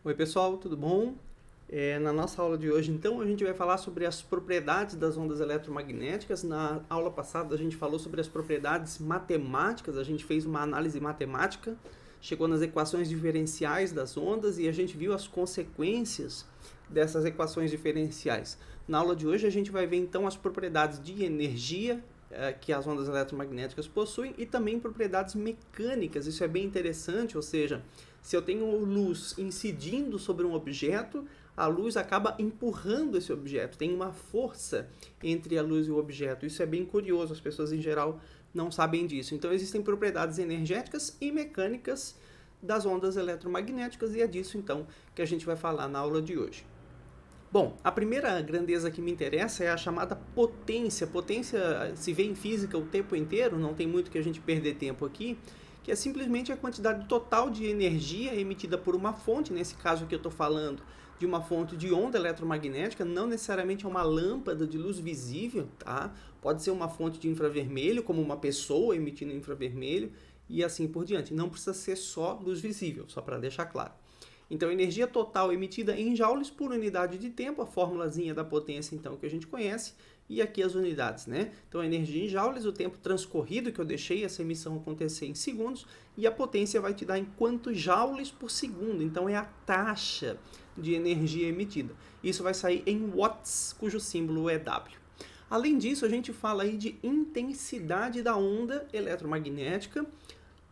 Oi pessoal, tudo bom? Na nossa aula de hoje, então, a gente vai falar sobre as propriedades das ondas eletromagnéticas. Na aula passada, a gente falou sobre as propriedades matemáticas, a gente fez uma análise matemática, chegou nas equações diferenciais das ondas e a gente viu as consequências dessas equações diferenciais. Na aula de hoje, a gente vai ver então as propriedades de energia que as ondas eletromagnéticas possuem e também propriedades mecânicas. Isso é bem interessante, ou seja, se eu tenho luz incidindo sobre um objeto, a luz acaba empurrando esse objeto. Tem uma força entre a luz e o objeto. Isso é bem curioso, as pessoas em geral não sabem disso. Então existem propriedades energéticas e mecânicas das ondas eletromagnéticas e é disso então que a gente vai falar na aula de hoje. Bom, a primeira grandeza que me interessa é a chamada potência. Potência se vê em física o tempo inteiro, não tem muito que a gente perder tempo aqui, que é simplesmente a quantidade total de energia emitida por uma fonte, nesse caso aqui eu estou falando de uma fonte de onda eletromagnética, não necessariamente é uma lâmpada de luz visível, tá? Pode ser uma fonte de infravermelho, como uma pessoa emitindo infravermelho, e assim por diante. Não precisa ser só luz visível, só para deixar claro. Então, energia total emitida em joules por unidade de tempo, a formulazinha da potência, então, que a gente conhece, e aqui as unidades, né? Então, a energia em joules, o tempo transcorrido que eu deixei essa emissão acontecer em segundos, e a potência vai te dar em quantos joules por segundo, então é a taxa de energia emitida. Isso vai sair em watts, cujo símbolo é W. Além disso, a gente fala aí de intensidade da onda eletromagnética,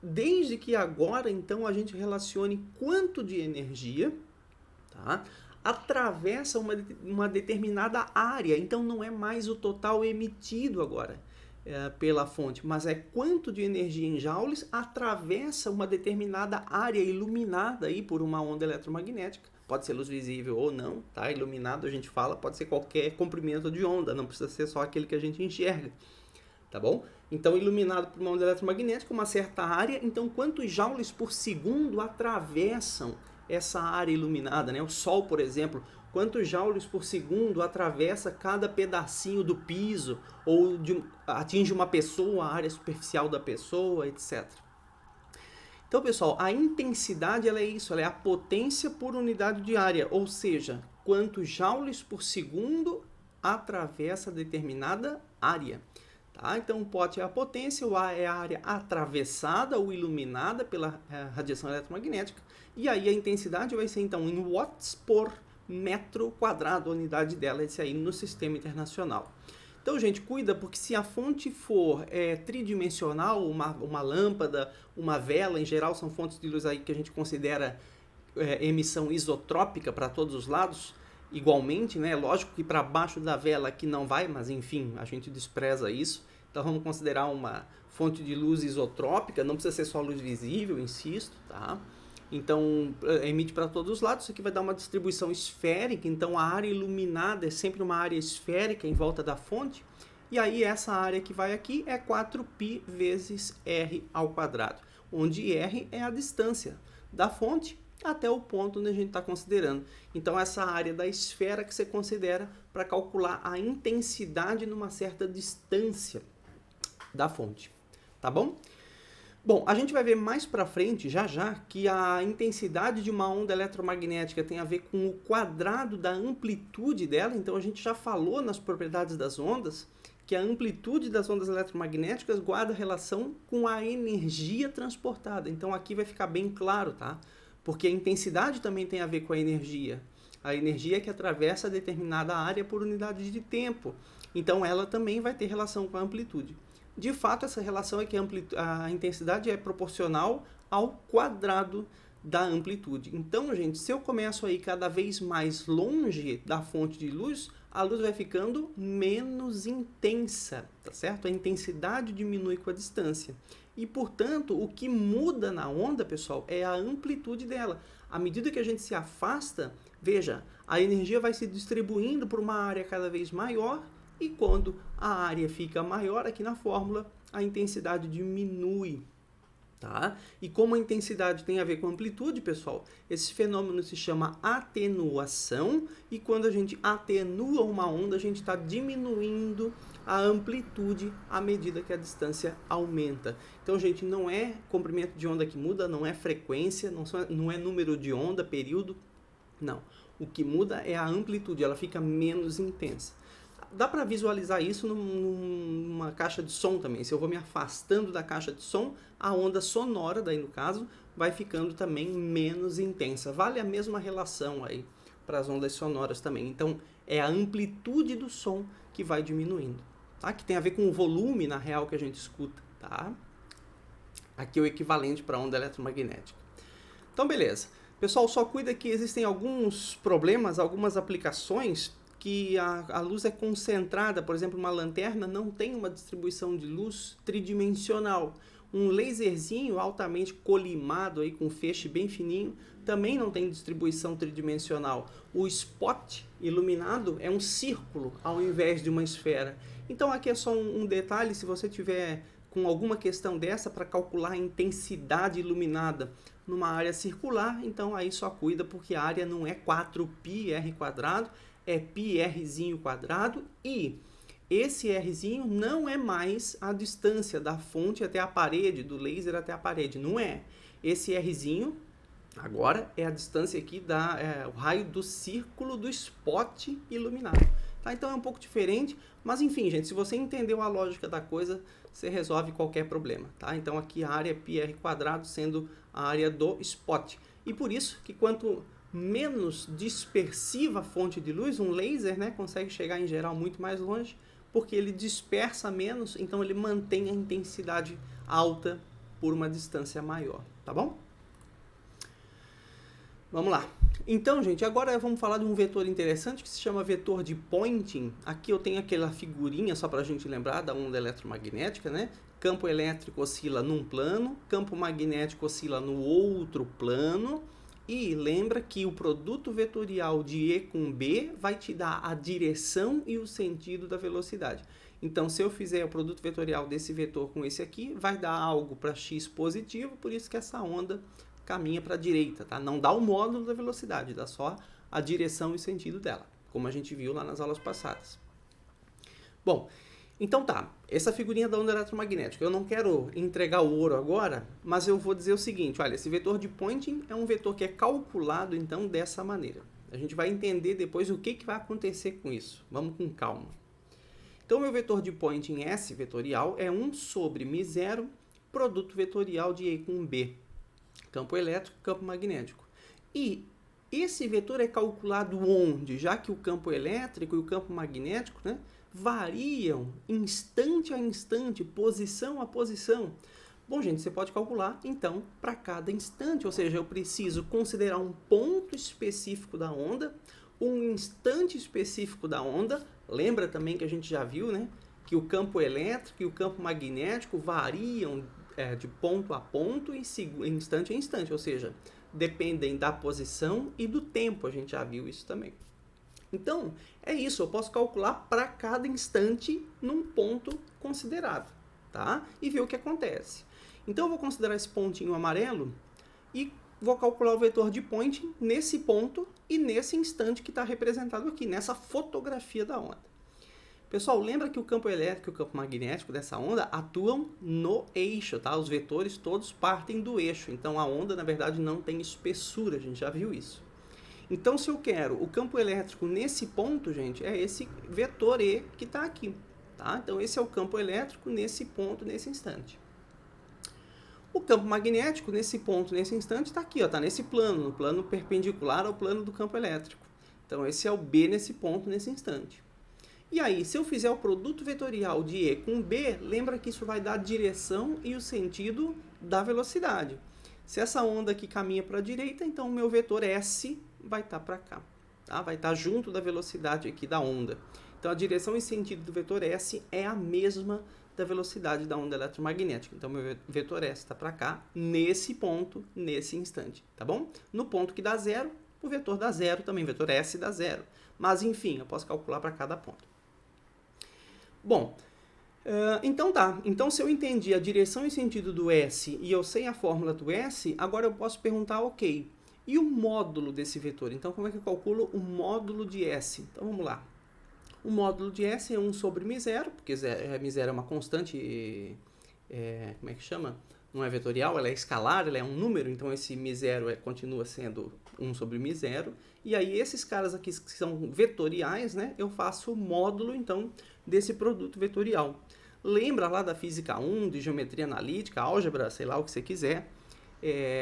desde que agora, então, a gente relacione quanto de energia, tá, atravessa uma determinada área. Então, não é mais o total emitido agora pela fonte, mas é quanto de energia em joules atravessa uma determinada área iluminada aí por uma onda eletromagnética. Pode ser luz visível ou não, tá? Iluminado a gente fala, pode ser qualquer comprimento de onda, não precisa ser só aquele que a gente enxerga. Tá bom? Então, iluminado por uma onda eletromagnética, uma certa área, então quantos joules por segundo atravessam essa área iluminada, né? O Sol, por exemplo, quantos joules por segundo atravessa cada pedacinho do piso ou atinge uma pessoa, a área superficial da pessoa, etc. Então, pessoal, a intensidade ela é isso, ela é a potência por unidade de área, ou seja, quantos joules por segundo atravessa determinada área. Tá? Então, o POT é a potência, o A é a área atravessada ou iluminada pela radiação eletromagnética, e aí a intensidade vai ser então em watts por metro quadrado, a unidade dela, esse aí no sistema internacional. Então, gente, cuida, porque se a fonte for tridimensional, uma lâmpada, uma vela, em geral são fontes de luz aí que a gente considera emissão isotrópica para todos os lados, igualmente, né? Lógico que para baixo da vela aqui não vai, mas enfim, a gente despreza isso. Então vamos considerar uma fonte de luz isotrópica, não precisa ser só luz visível, insisto, tá? Então emite para todos os lados, isso aqui vai dar uma distribuição esférica, então a área iluminada é sempre uma área esférica em volta da fonte, e aí essa área que vai aqui é 4π vezes r ao quadrado, onde r é a distância da fonte até o ponto onde a gente está considerando. Então, essa área da esfera que você considera para calcular a intensidade numa certa distância da fonte. Tá bom? Bom, a gente vai ver mais para frente, já já, que a intensidade de uma onda eletromagnética tem a ver com o quadrado da amplitude dela. Então, a gente já falou nas propriedades das ondas que a amplitude das ondas eletromagnéticas guarda relação com a energia transportada. Então, aqui vai ficar bem claro, tá? Porque a intensidade também tem a ver com a energia. A energia que atravessa determinada área por unidade de tempo. Então, ela também vai ter relação com a amplitude. De fato, essa relação é que a intensidade é proporcional ao quadrado da amplitude. Então, gente, se eu começo aí cada vez mais longe da fonte de luz, a luz vai ficando menos intensa, tá certo? A intensidade diminui com a distância. E, portanto, o que muda na onda, pessoal, é a amplitude dela. À medida que a gente se afasta, veja, a energia vai se distribuindo por uma área cada vez maior e quando a área fica maior, aqui na fórmula, a intensidade diminui. Tá? E como a intensidade tem a ver com amplitude, pessoal, esse fenômeno se chama atenuação, e quando a gente atenua uma onda, a gente está diminuindo a amplitude à medida que a distância aumenta. Então, gente, não é comprimento de onda que muda, não é frequência, não é número de onda, período, Não. O que muda é a amplitude, ela fica menos intensa. Dá para visualizar isso numa caixa de som também. Se eu vou me afastando da caixa de som, a onda sonora, daí no caso, vai ficando também menos intensa. Vale a mesma relação aí para as ondas sonoras também. Então, é a amplitude do som que vai diminuindo, tá? Que tem a ver com o volume, na real, que a gente escuta, tá? Aqui é o equivalente para a onda eletromagnética. Então, beleza. Pessoal, só cuida que existem alguns problemas, algumas aplicações que a luz é concentrada. Por exemplo, uma lanterna não tem uma distribuição de luz tridimensional. Um laserzinho altamente colimado, aí, com feixe bem fininho, também não tem distribuição tridimensional. O spot iluminado é um círculo ao invés de uma esfera. Então aqui é só um detalhe, se você tiver com alguma questão dessa para calcular a intensidade iluminada numa área circular, então aí só cuida, porque a área não é 4πr², é πrzinho quadrado, e esse rzinho não é mais a distância da fonte até a parede, do laser até a parede, não é. Esse rzinho agora é a distância aqui o raio do círculo do spot iluminado. Tá? Então é um pouco diferente, mas enfim, gente, se você entendeu a lógica da coisa, você resolve qualquer problema. Tá? Então aqui a área é πr² sendo a área do spot. E por isso que quanto menos dispersiva a fonte de luz, um laser, né, consegue chegar em geral muito mais longe, porque ele dispersa menos, então ele mantém a intensidade alta por uma distância maior, tá bom? Vamos lá. Então, gente, agora vamos falar de um vetor interessante que se chama vetor de Poynting. Aqui eu tenho aquela figurinha, só para a gente lembrar, da onda eletromagnética, né? Campo elétrico oscila num plano, campo magnético oscila no outro plano. E lembra que o produto vetorial de E com B vai te dar a direção e o sentido da velocidade. Então, se eu fizer o produto vetorial desse vetor com esse aqui, vai dar algo para x positivo, por isso que essa onda caminha para a direita, tá? Não dá o módulo da velocidade, dá só a direção e sentido dela, como a gente viu lá nas aulas passadas. Bom, então tá, essa figurinha da onda eletromagnética, eu não quero entregar o ouro agora, mas eu vou dizer o seguinte, olha, esse vetor de Poynting é um vetor que é calculado, então, dessa maneira. A gente vai entender depois o que vai acontecer com isso. Vamos com calma. Então, meu vetor de Poynting S vetorial é 1 sobre μ0, produto vetorial de E com B. Campo elétrico, campo magnético. E esse vetor é calculado onde? Já que o campo elétrico e o campo magnético, né, variam instante a instante, posição a posição. Bom, gente, você pode calcular, então, para cada instante. Ou seja, eu preciso considerar um ponto específico da onda, um instante específico da onda. Lembra também que a gente já viu, né, que o campo elétrico e o campo magnético variam de ponto a ponto e instante a instante, ou seja, dependem da posição e do tempo, a gente já viu isso também. Então, é isso, eu posso calcular para cada instante num ponto considerado, tá? E ver o que acontece. Então, eu vou considerar esse pontinho amarelo e vou calcular o vetor de Poynting nesse ponto e nesse instante que está representado aqui, nessa fotografia da onda. Pessoal, lembra que o campo elétrico e o campo magnético dessa onda atuam no eixo, tá? Os vetores todos partem do eixo, então a onda, na verdade, não tem espessura, a gente já viu isso. Então, se eu quero o campo elétrico nesse ponto, gente, é esse vetor E que está aqui, tá? Então, esse é o campo elétrico nesse ponto, nesse instante. O campo magnético, nesse ponto, nesse instante, está aqui, está nesse plano, no plano perpendicular ao plano do campo elétrico. Então, esse é o B nesse ponto, nesse instante. E aí, se eu fizer o produto vetorial de E com B, lembra que isso vai dar a direção e o sentido da velocidade. Se essa onda aqui caminha para a direita, então o meu vetor S vai estar para cá, tá? Vai estar junto da velocidade aqui da onda. Então, a direção e sentido do vetor S é a mesma da velocidade da onda eletromagnética. Então, meu vetor S está para cá, nesse ponto, nesse instante, tá bom? No ponto que dá zero, o vetor dá zero também, o vetor S dá zero. Mas, enfim, eu posso calcular para cada ponto. Bom, então tá. Então, se eu entendi a direção e sentido do S e eu sei a fórmula do S, agora eu posso perguntar, ok, e o módulo desse vetor? Então, como é que eu calculo o módulo de S? Então, vamos lá. O módulo de S é 1 sobre μ0, porque μ0 é uma constante, como é que chama? não é vetorial, ela é escalar, ela é um número, então esse μ0 continua sendo 1 sobre μ0. E aí esses caras aqui que são vetoriais, né, eu faço o módulo, então, desse produto vetorial. Lembra lá da física 1, de geometria analítica, álgebra, sei lá o que você quiser.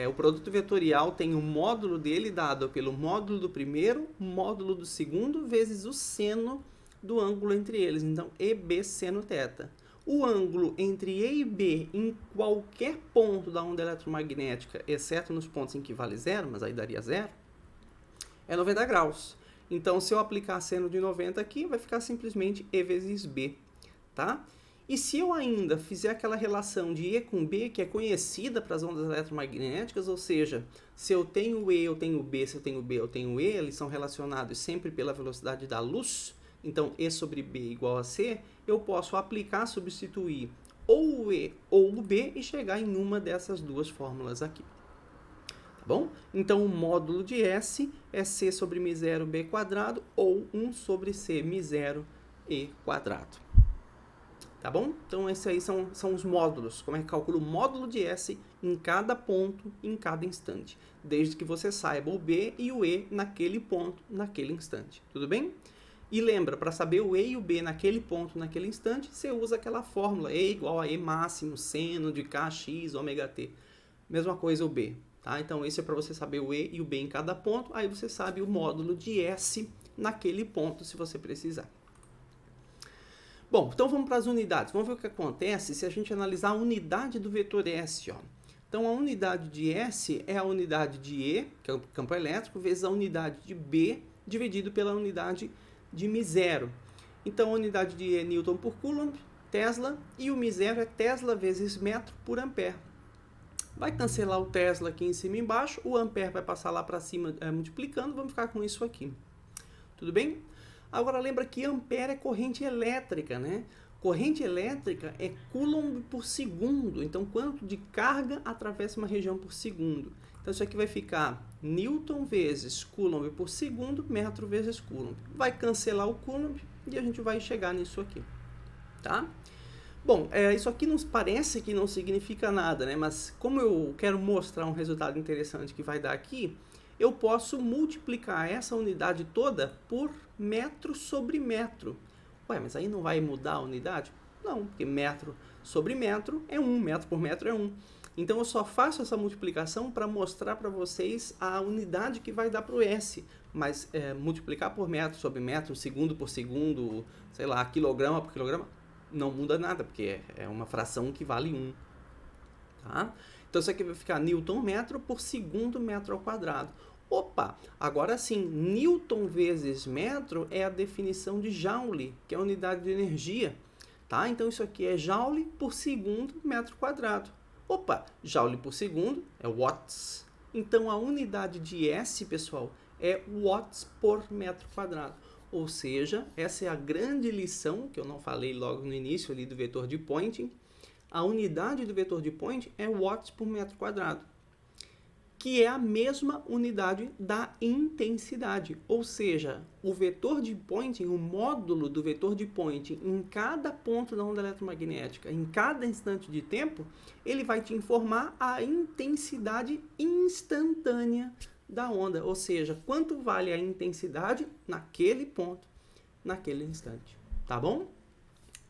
O produto vetorial tem o módulo dele dado pelo módulo do primeiro, módulo do segundo, vezes o seno do ângulo entre eles. Então, EB seno θ. O ângulo entre E e B em qualquer ponto da onda eletromagnética, exceto nos pontos em que vale zero, mas aí daria zero, é 90 graus. Então, se eu aplicar seno de 90 aqui, vai ficar simplesmente E vezes B, tá? E se eu ainda fizer aquela relação de E com B, que é conhecida para as ondas eletromagnéticas, ou seja, se eu tenho E, eu tenho B, se eu tenho B, eu tenho E, eles são relacionados sempre pela velocidade da luz, então E sobre B igual a C, eu posso aplicar, substituir ou o E ou o B e chegar em uma dessas duas fórmulas aqui. Tá bom? Então, o módulo de S é C sobre μ0 B quadrado ou 1 sobre C μ0 E quadrado. Tá bom? Então, esses aí são os módulos. Como é que calcula o módulo de S em cada ponto, em cada instante. Desde que você saiba o B e o E naquele ponto, naquele instante. Tudo bem? E lembra, para saber o E e o B naquele ponto, naquele instante, você usa aquela fórmula. E igual a E máximo, seno de Kx, ômega t. Mesma coisa o B. Tá? Então, esse é para você saber o E e o B em cada ponto. Aí você sabe o módulo de S naquele ponto, se você precisar. Bom, então vamos para as unidades. Vamos ver o que acontece se a gente analisar a unidade do vetor S. Ó. Então, a unidade de S é a unidade de E, que é o campo elétrico, vezes a unidade de B, dividido pela unidade de μ0. Então, a unidade de E é Newton por Coulomb, Tesla, e o μ0 é Tesla vezes metro por ampere. Vai cancelar o Tesla aqui em cima e embaixo, o ampere vai passar lá para cima multiplicando, vamos ficar com isso aqui. Tudo bem? Agora, lembra que ampere é corrente elétrica, né? Corrente elétrica é Coulomb por segundo. Então, quanto de carga atravessa uma região por segundo? Então, isso aqui vai ficar Newton vezes Coulomb por segundo, metro vezes Coulomb. Vai cancelar o Coulomb e a gente vai chegar nisso aqui, tá? Bom, isso aqui nos parece que não significa nada, né? Mas como eu quero mostrar um resultado interessante que vai dar aqui, eu posso multiplicar essa unidade toda por metro sobre metro. Ué, mas aí não vai mudar a unidade? Não, porque metro sobre metro é 1, metro por metro é 1. Então, eu só faço essa multiplicação para mostrar para vocês a unidade que vai dar para o S. Mas multiplicar por metro sobre metro, segundo por segundo, sei lá, quilograma por quilograma, não muda nada, porque é uma fração que vale 1. Tá? Então, isso aqui vai ficar Newton metro por segundo metro ao quadrado. Opa, agora sim, Newton vezes metro é a definição de Joule, que é a unidade de energia. Tá? Então, isso aqui é Joule por segundo metro quadrado. Opa, Joule por segundo é watts. Então, a unidade de S, pessoal, é watts por metro quadrado. Ou seja, essa é a grande lição, que eu não falei logo no início ali do vetor de Poynting. A unidade do vetor de Poynting é watts por metro quadrado, que é a mesma unidade da intensidade. Ou seja, o vetor de Poynting, o módulo do vetor de Poynting em cada ponto da onda eletromagnética, em cada instante de tempo, ele vai te informar a intensidade instantânea da onda. Ou seja, quanto vale a intensidade naquele ponto, naquele instante. Tá bom?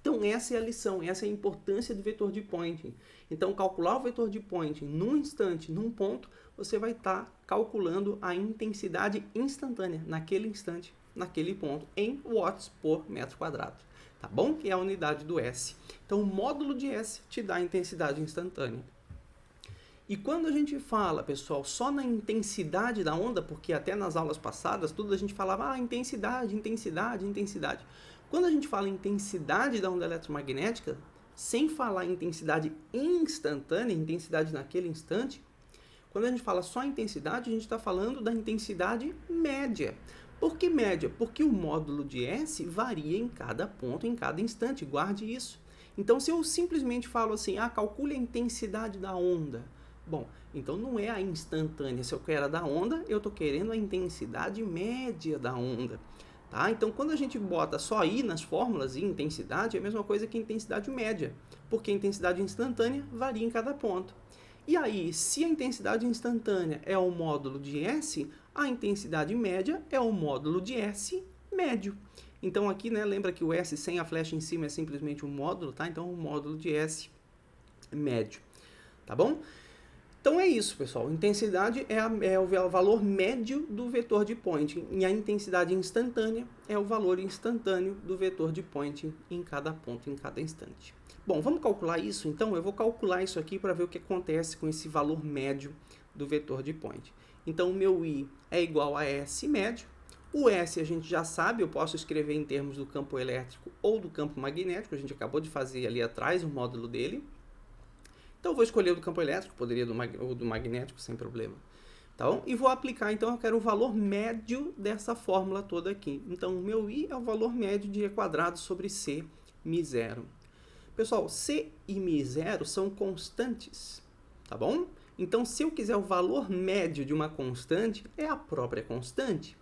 Então, essa é a lição, essa é a importância do vetor de Poynting. Então, calcular o vetor de Poynting num instante, num ponto, você vai estar calculando a intensidade instantânea, naquele instante, naquele ponto, em watts por metro quadrado. Tá bom? Que é a unidade do S. Então, o módulo de S te dá a intensidade instantânea. E quando a gente fala, pessoal, só na intensidade da onda, porque até nas aulas passadas, tudo a gente falava, intensidade, intensidade, intensidade. Quando a gente fala em intensidade da onda eletromagnética, sem falar em intensidade instantânea, intensidade naquele instante, quando a gente fala só intensidade, a gente está falando da intensidade média. Por que média? Porque o módulo de S varia em cada ponto, em cada instante. Guarde isso. Então, se eu simplesmente falo assim, calcule a intensidade da onda. Bom, então não é a instantânea. Se eu quero a da onda, eu estou querendo a intensidade média da onda. Tá? Então, quando a gente bota só I nas fórmulas, I, intensidade, é a mesma coisa que intensidade média, porque a intensidade instantânea varia em cada ponto. E aí, se a intensidade instantânea é o módulo de S, a intensidade média é o módulo de S médio. Então aqui, né, lembra que o S sem a flecha em cima é simplesmente um módulo, tá? Então o módulo de S médio, tá bom? Então é isso, pessoal. Intensidade é o valor médio do vetor de Poynting e a intensidade instantânea é o valor instantâneo do vetor de Poynting em cada ponto, em cada instante. Bom, vamos calcular isso? Então eu vou calcular isso aqui para ver o que acontece com esse valor médio do vetor de Poynting. Então o meu I é igual a S médio. O S a gente já sabe, eu posso escrever em termos do campo elétrico ou do campo magnético, a gente acabou de fazer ali atrás o módulo dele. Então eu vou escolher o do campo elétrico, poderia o do magnético sem problema. Tá bom? E vou aplicar, então eu quero o valor médio dessa fórmula toda aqui. Então o meu I é o valor médio de E² sobre C μ0. Pessoal, C e μ0 são constantes, tá bom? Então se eu quiser o valor médio de uma constante, é a própria constante.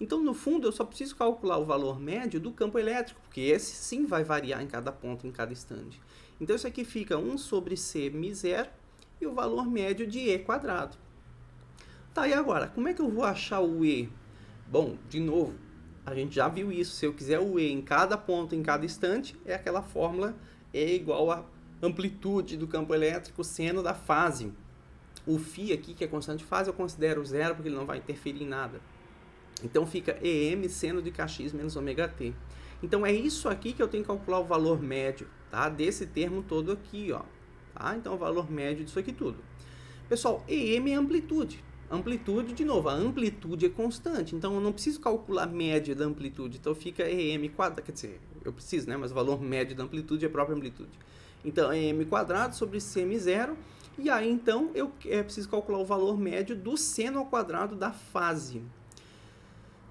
Então, no fundo, eu só preciso calcular o valor médio do campo elétrico, porque esse sim vai variar em cada ponto, em cada instante. Então, isso aqui fica 1 sobre C μ0 e o valor médio de E². Tá, e agora, como é que eu vou achar o E? Bom, de novo, a gente já viu isso. Se eu quiser o E em cada ponto, em cada instante, é aquela fórmula E igual a amplitude do campo elétrico seno da fase. O φ aqui, que é constante de fase, eu considero zero, porque ele não vai interferir em nada. Então fica EM seno de kx menos ômega-t. Então é isso aqui que eu tenho que calcular o valor médio, tá? Desse termo todo aqui, ó. Tá? Então o valor médio disso aqui tudo. Pessoal, EM é amplitude. Amplitude, de novo, a amplitude é constante. Então eu não preciso calcular a média da amplitude. Então fica EM², quer dizer, eu preciso, né? Mas o valor médio da amplitude é a própria amplitude. Então EM² sobre C μ0. E aí então eu preciso calcular o valor médio do seno ao quadrado da fase.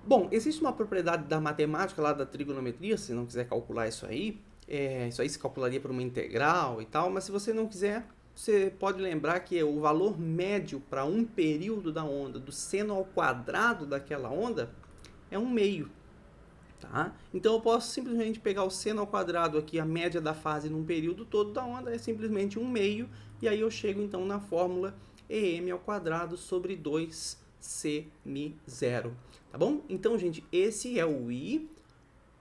Bom, existe uma propriedade da matemática lá da trigonometria, se não quiser calcular isso aí se calcularia por uma integral e tal, mas se você não quiser, você pode lembrar que o valor médio para um período da onda, do seno ao quadrado daquela onda, é 1/2, tá? Então eu posso simplesmente pegar o seno ao quadrado aqui, a média da fase num período todo da onda é simplesmente 1/2, e aí eu chego então na fórmula EM² sobre 2C μ0. Tá bom? Então, gente, esse é o I,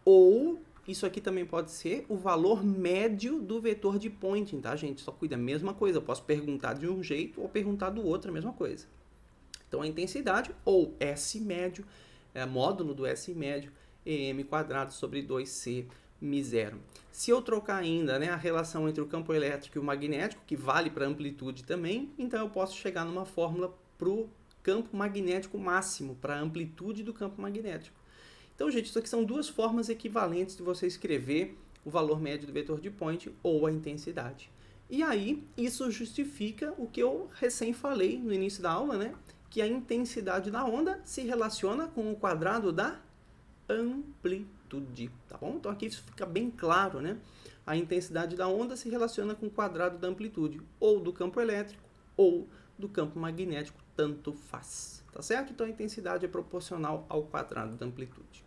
ou isso aqui também pode ser o valor médio do vetor de Poynting, tá, gente? Só cuida, a mesma coisa, eu posso perguntar de um jeito ou perguntar do outro, a mesma coisa. Então, a intensidade, ou S médio, módulo do S médio, EM² sobre 2C μ0. Se eu trocar ainda, né, a relação entre o campo elétrico e o magnético, que vale para amplitude também, então eu posso chegar numa fórmula para o campo magnético máximo, para a amplitude do campo magnético. Então, gente, isso aqui são duas formas equivalentes de você escrever o valor médio do vetor de Poynting ou a intensidade. E aí, isso justifica o que eu recém falei no início da aula, né? Que a intensidade da onda se relaciona com o quadrado da amplitude, tá bom? Então, aqui isso fica bem claro, né? A intensidade da onda se relaciona com o quadrado da amplitude, ou do campo elétrico, ou do campo magnético, tanto faz, tá certo? Então a intensidade é proporcional ao quadrado da amplitude.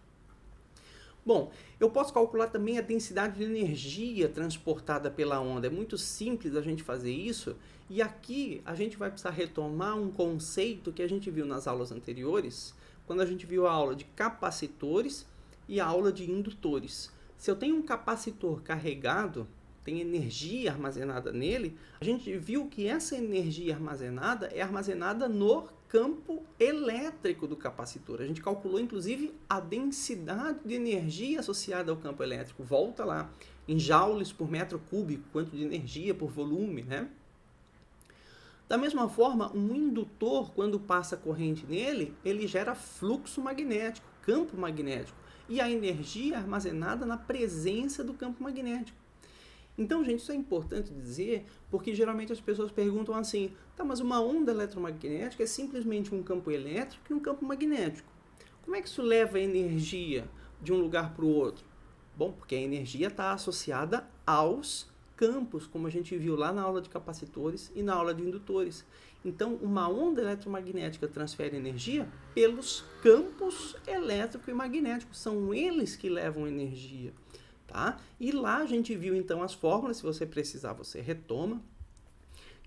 Bom, eu posso calcular também a densidade de energia transportada pela onda. É muito simples a gente fazer isso, e aqui a gente vai precisar retomar um conceito que a gente viu nas aulas anteriores, quando a gente viu a aula de capacitores e a aula de indutores. Se eu tenho um capacitor carregado, tem energia armazenada nele, a gente viu que essa energia armazenada é armazenada no campo elétrico do capacitor. A gente calculou, inclusive, a densidade de energia associada ao campo elétrico. Volta lá, em joules por metro cúbico, quanto de energia por volume, né? Da mesma forma, um indutor, quando passa corrente nele, ele gera fluxo magnético, campo magnético, e a energia é armazenada na presença do campo magnético. Então, gente, isso é importante dizer, porque geralmente as pessoas perguntam assim, tá, mas uma onda eletromagnética é simplesmente um campo elétrico e um campo magnético. Como é que isso leva a energia de um lugar para o outro? Bom, porque a energia está associada aos campos, como a gente viu lá na aula de capacitores e na aula de indutores. Então, uma onda eletromagnética transfere energia pelos campos elétrico e magnético. São eles que levam energia. Tá? E lá a gente viu então as fórmulas, se você precisar você retoma.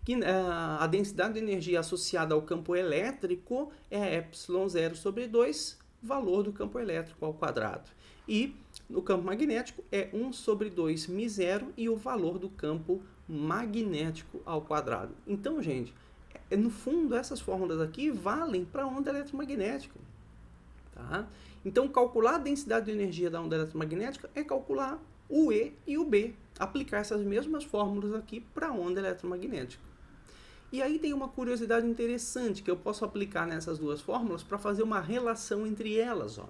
que a densidade de energia associada ao campo elétrico é ε0 sobre 2, valor do campo elétrico ao quadrado. E no campo magnético é 1 sobre 2 μ0 e o valor do campo magnético ao quadrado. Então, gente, no fundo, essas fórmulas aqui valem para a onda eletromagnética. Tá? Então, calcular a densidade de energia da onda eletromagnética é calcular o E e o B. Aplicar essas mesmas fórmulas aqui para a onda eletromagnética. E aí tem uma curiosidade interessante que eu posso aplicar nessas duas fórmulas para fazer uma relação entre elas. Ó.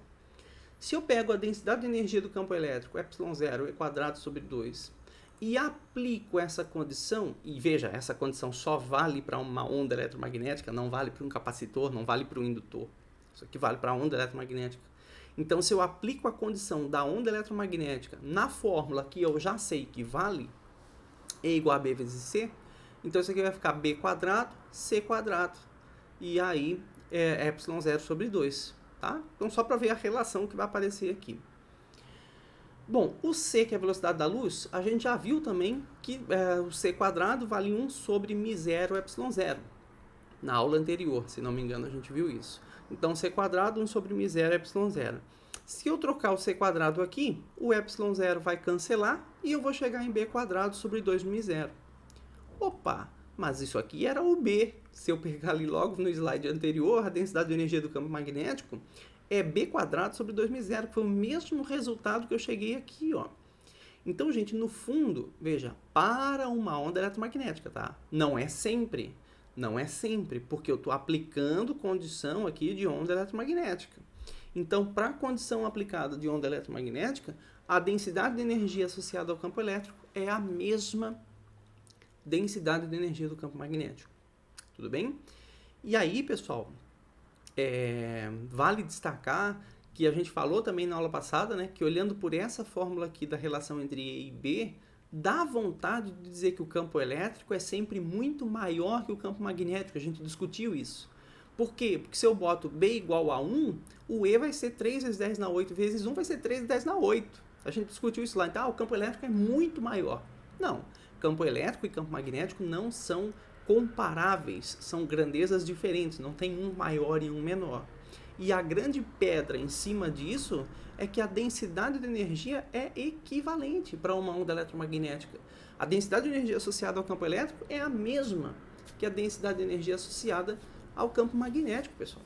Se eu pego a densidade de energia do campo elétrico, ε0 E² sobre 2, e aplico essa condição, e veja, essa condição só vale para uma onda eletromagnética, não vale para um capacitor, não vale para um indutor. Isso aqui vale para a onda eletromagnética. Então, se eu aplico a condição da onda eletromagnética na fórmula que eu já sei que vale, E igual a B vezes C, então isso aqui vai ficar B², C², e aí é ε0 sobre 2. Tá? Então, só para ver a relação que vai aparecer aqui. Bom, o C, que é a velocidade da luz, a gente já viu também que o C² vale 1 sobre μ0 ε0. Na aula anterior, se não me engano, a gente viu isso. Então, C², 1 sobre μ0 ε0. Se eu trocar o C² aqui, o ε0 vai cancelar e eu vou chegar em B² sobre 2μ0. Opa, mas isso aqui era o B. Se eu pegar ali logo no slide anterior, a densidade de energia do campo magnético é B² sobre 2μ0, que foi o mesmo resultado que eu cheguei aqui, ó. Então, gente, no fundo, veja, para uma onda eletromagnética, tá? Não é sempre, porque eu estou aplicando condição aqui de onda eletromagnética. Então, para a condição aplicada de onda eletromagnética, a densidade de energia associada ao campo elétrico é a mesma densidade de energia do campo magnético. Tudo bem? E aí, pessoal, vale destacar que a gente falou também na aula passada, né, que olhando por essa fórmula aqui da relação entre E e B, dá vontade de dizer que o campo elétrico é sempre muito maior que o campo magnético. A gente discutiu isso. Por quê? Porque se eu boto B igual a 1, o E vai ser 3 vezes 10 na 8 vezes 1 vai ser 3 vezes 10 na 8. A gente discutiu isso lá. Então, o campo elétrico é muito maior. Não. Campo elétrico e campo magnético não são comparáveis, são grandezas diferentes, não tem um maior e um menor. E a grande pedra em cima disso é que a densidade de energia é equivalente para uma onda eletromagnética. A densidade de energia associada ao campo elétrico é a mesma que a densidade de energia associada ao campo magnético, pessoal.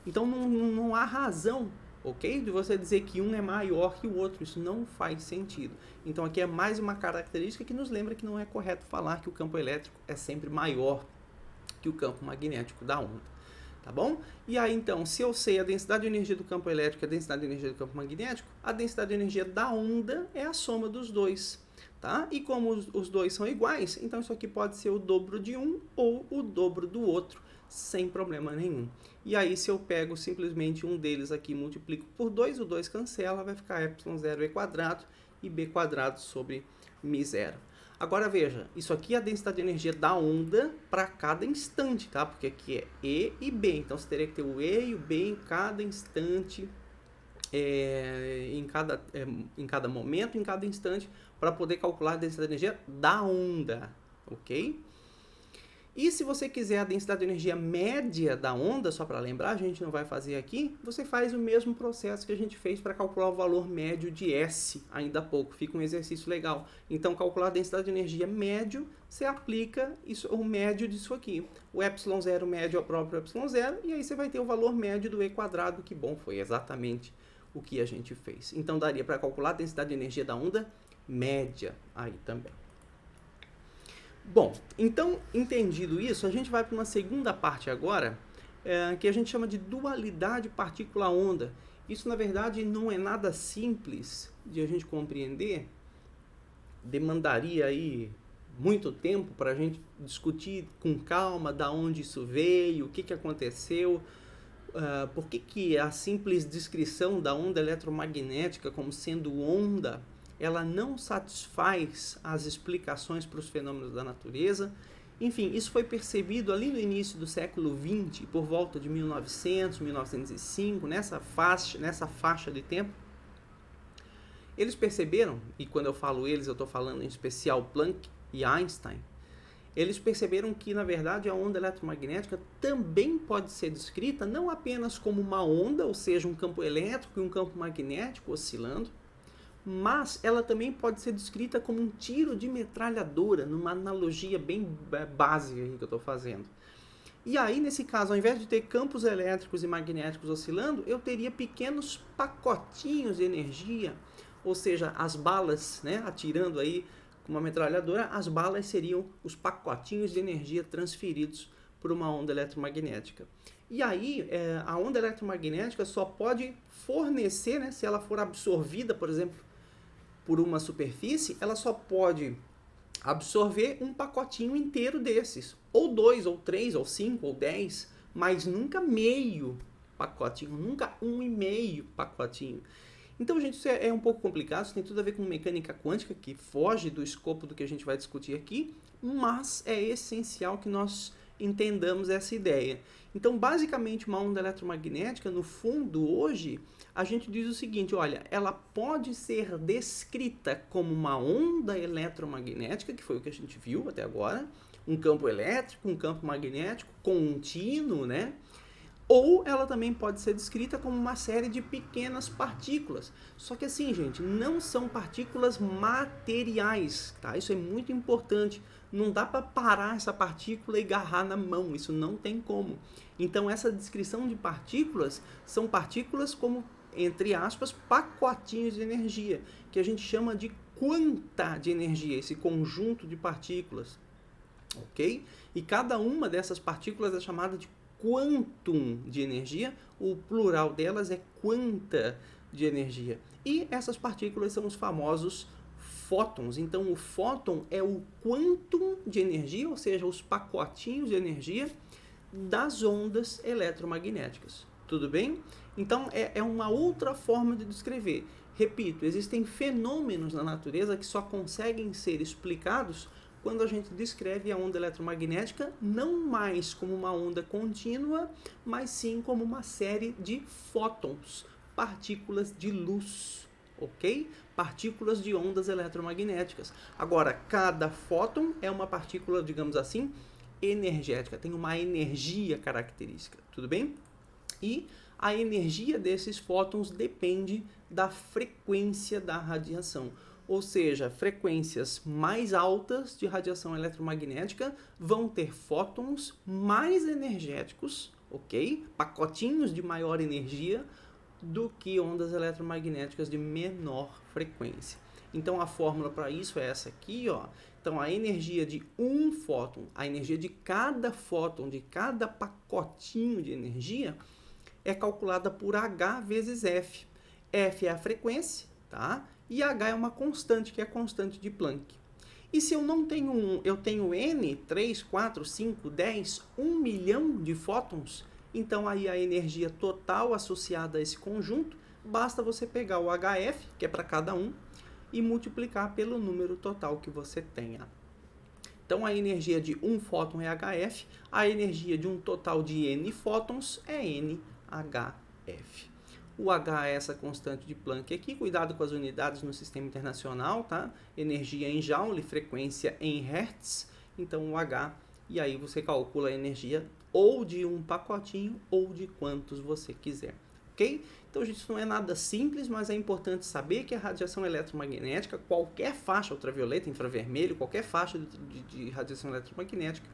Então não há razão, ok, de você dizer que um é maior que o outro. Isso não faz sentido. Então aqui é mais uma característica que nos lembra que não é correto falar que o campo elétrico é sempre maior que o campo magnético da onda. Tá bom? E aí, então, se eu sei a densidade de energia do campo elétrico e a densidade de energia do campo magnético, a densidade de energia da onda é a soma dos dois. Tá? E como os dois são iguais, então isso aqui pode ser o dobro de um ou o dobro do outro, sem problema nenhum. E aí, se eu pego simplesmente um deles aqui e multiplico por 2, o 2 cancela, vai ficar ε0 E² e B² sobre μ0. Agora veja, isso aqui é a densidade de energia da onda para cada instante, tá? Porque aqui é E e B, então você teria que ter o E e o B em cada instante, em cada momento, em cada instante, para poder calcular a densidade de energia da onda, ok? E se você quiser a densidade de energia média da onda, só para lembrar, a gente não vai fazer aqui, você faz o mesmo processo que a gente fez para calcular o valor médio de S, ainda há pouco, fica um exercício legal. Então, calcular a densidade de energia médio, você aplica o médio disso aqui. O ε0 médio é o próprio ε0, e aí você vai ter o valor médio do E², que bom, foi exatamente o que a gente fez. Então, daria para calcular a densidade de energia da onda média aí também. Bom, então, entendido isso, a gente vai para uma segunda parte agora, que a gente chama de dualidade partícula-onda. Isso, na verdade, não é nada simples de a gente compreender, demandaria aí muito tempo para a gente discutir com calma da onde isso veio, o que aconteceu, por que a simples descrição da onda eletromagnética como sendo onda ela não satisfaz as explicações para os fenômenos da natureza. Enfim, isso foi percebido ali no início do século XX, por volta de 1900, 1905, nessa faixa de tempo. Eles perceberam, e quando eu falo eles, eu estou falando em especial Planck e Einstein, eles perceberam que, na verdade, a onda eletromagnética também pode ser descrita não apenas como uma onda, ou seja, um campo elétrico e um campo magnético oscilando, mas ela também pode ser descrita como um tiro de metralhadora, numa analogia bem básica que eu estou fazendo. E aí, nesse caso, ao invés de ter campos elétricos e magnéticos oscilando, eu teria pequenos pacotinhos de energia, ou seja, as balas, né, atirando aí com uma metralhadora, as balas seriam os pacotinhos de energia transferidos por uma onda eletromagnética. E aí, a onda eletromagnética só pode fornecer, né, se ela for absorvida, por exemplo, por uma superfície, ela só pode absorver um pacotinho inteiro desses, ou 2, ou 3, ou 5, ou 10, mas nunca meio pacotinho, nunca 1,5 pacotinho. Então, gente, isso é um pouco complicado, isso tem tudo a ver com mecânica quântica, que foge do escopo do que a gente vai discutir aqui, mas é essencial que nós entendamos essa ideia. Então, basicamente, uma onda eletromagnética, no fundo, hoje, a gente diz o seguinte, olha, ela pode ser descrita como uma onda eletromagnética, que foi o que a gente viu até agora, um campo elétrico, um campo magnético contínuo, né? Ou ela também pode ser descrita como uma série de pequenas partículas. Só que assim, gente, não são partículas materiais, tá? Isso é muito importante. Não dá para parar essa partícula e agarrar na mão, isso não tem como. Então essa descrição de partículas são partículas como, entre aspas, pacotinhos de energia, que a gente chama de quanta de energia, esse conjunto de partículas, ok? E cada uma dessas partículas é chamada de quantum de energia, o plural delas é quanta de energia. E essas partículas são os famosos fótons. Então, o fóton é o quantum de energia, ou seja, os pacotinhos de energia das ondas eletromagnéticas. Tudo bem? Então, é uma outra forma de descrever. Repito, existem fenômenos na natureza que só conseguem ser explicados quando a gente descreve a onda eletromagnética não mais como uma onda contínua, mas sim como uma série de fótons, partículas de luz, ok? Partículas de ondas eletromagnéticas. Agora, cada fóton é uma partícula, digamos assim, energética, tem uma energia característica, tudo bem? E a energia desses fótons depende da frequência da radiação. Ou seja, frequências mais altas de radiação eletromagnética vão ter fótons mais energéticos, ok? Pacotinhos de maior energia do que ondas eletromagnéticas de menor frequência. Então a fórmula para isso é essa aqui, ó. Então a energia de um fóton, a energia de cada fóton, de cada pacotinho de energia, é calculada por H vezes F. F é a frequência, tá? E H é uma constante, que é a constante de Planck. E se eu não tenho eu tenho N, 3, 4, 5, 10, 1 milhão de fótons, então aí a energia total associada a esse conjunto, basta você pegar o HF, que é para cada um, e multiplicar pelo número total que você tenha. Então a energia de um fóton é HF, a energia de um total de N fótons é NHF. O H é essa constante de Planck aqui, cuidado com as unidades no sistema internacional, tá? Energia em Joule, frequência em Hertz, então o H, e aí você calcula a energia ou de um pacotinho ou de quantos você quiser, ok? Então, gente, isso não é nada simples, mas é importante saber que a radiação eletromagnética, qualquer faixa ultravioleta, infravermelho, qualquer faixa de radiação eletromagnética,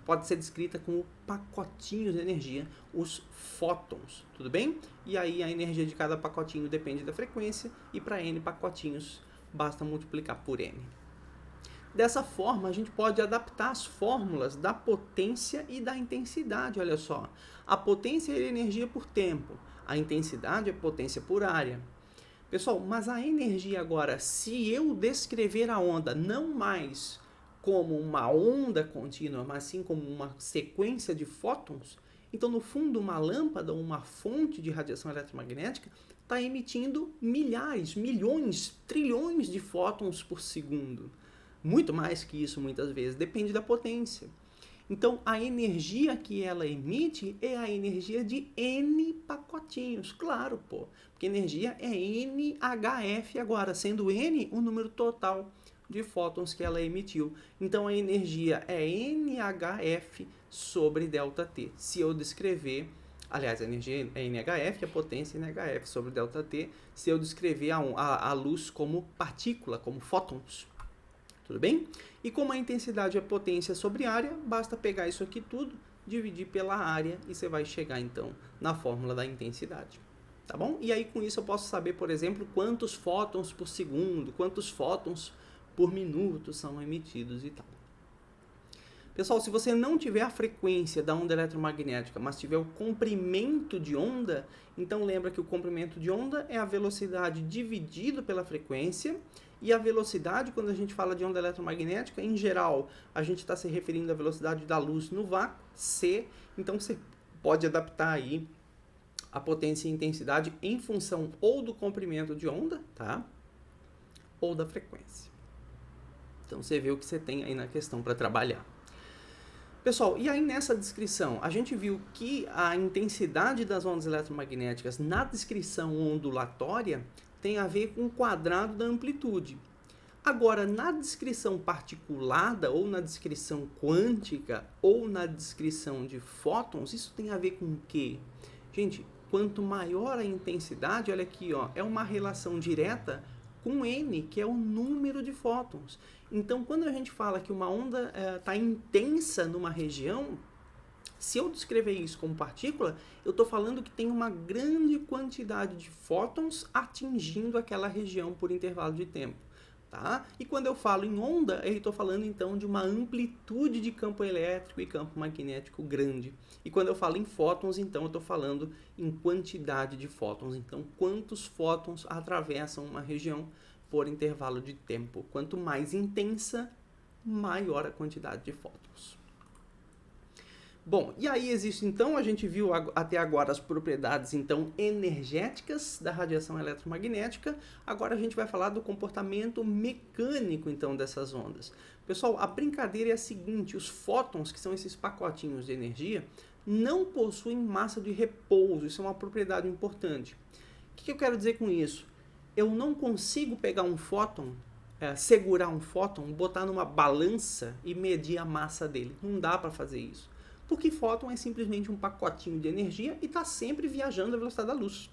pode ser descrita como pacotinhos de energia, os fótons, tudo bem? E aí a energia de cada pacotinho depende da frequência, e para N pacotinhos basta multiplicar por N. Dessa forma, a gente pode adaptar as fórmulas da potência e da intensidade, olha só. A potência é energia por tempo, a intensidade é potência por área. Pessoal, mas a energia agora, se eu descrever a onda não mais como uma onda contínua, mas sim como uma sequência de fótons, então no fundo uma lâmpada, uma fonte de radiação eletromagnética, está emitindo milhares, milhões, trilhões de fótons por segundo. Muito mais que isso muitas vezes, depende da potência. Então a energia que ela emite é a energia de N pacotinhos, claro, pô, porque energia é NHF agora, sendo N o número total. de fótons que ela emitiu. Então a energia é NHF sobre ΔT. Se eu descrever, aliás, a energia é NHF, a potência é NHF sobre ΔT, se eu descrever a luz como partícula, como fótons. Tudo bem? E como a intensidade é potência sobre área, basta pegar isso aqui tudo, dividir pela área e você vai chegar então na fórmula da intensidade. Tá bom? E aí com isso eu posso saber, por exemplo, quantos fótons por segundo, quantos fótons por minuto são emitidos e tal. Pessoal, se você não tiver a frequência da onda eletromagnética, mas tiver o comprimento de onda, então lembra que o comprimento de onda é a velocidade dividido pela frequência, e a velocidade, quando a gente fala de onda eletromagnética, em geral, a gente está se referindo à velocidade da luz no vácuo, c, então você pode adaptar aí a potência e intensidade em função ou do comprimento de onda, tá? Ou da frequência. Então você vê o que você tem aí na questão para trabalhar. Pessoal, e aí nessa descrição, a gente viu que a intensidade das ondas eletromagnéticas na descrição ondulatória tem a ver com o quadrado da amplitude. Agora, na descrição particulada, ou na descrição quântica, ou na descrição de fótons, isso tem a ver com o quê? Gente, quanto maior a intensidade, olha aqui, ó, é uma relação direta com N, que é o número de fótons. Então, quando a gente fala que uma onda está intensa numa região, se eu descrever isso como partícula, eu estou falando que tem uma grande quantidade de fótons atingindo aquela região por intervalo de tempo. Tá? E quando eu falo em onda, eu estou falando então de uma amplitude de campo elétrico e campo magnético grande. E quando eu falo em fótons, então eu estou falando em quantidade de fótons. Então, quantos fótons atravessam uma região por intervalo de tempo? Quanto mais intensa, maior a quantidade de fótons. Bom, e aí existe então, a gente viu até agora as propriedades então energéticas da radiação eletromagnética. Agora a gente vai falar do comportamento mecânico então dessas ondas. Pessoal, a brincadeira é a seguinte: os fótons, que são esses pacotinhos de energia, não possuem massa de repouso. Isso é uma propriedade importante. O que eu quero dizer com isso? Eu não consigo pegar um fóton, segurar um fóton, botar numa balança e medir a massa dele. Não dá para fazer isso. Porque fóton é simplesmente um pacotinho de energia e está sempre viajando à velocidade da luz.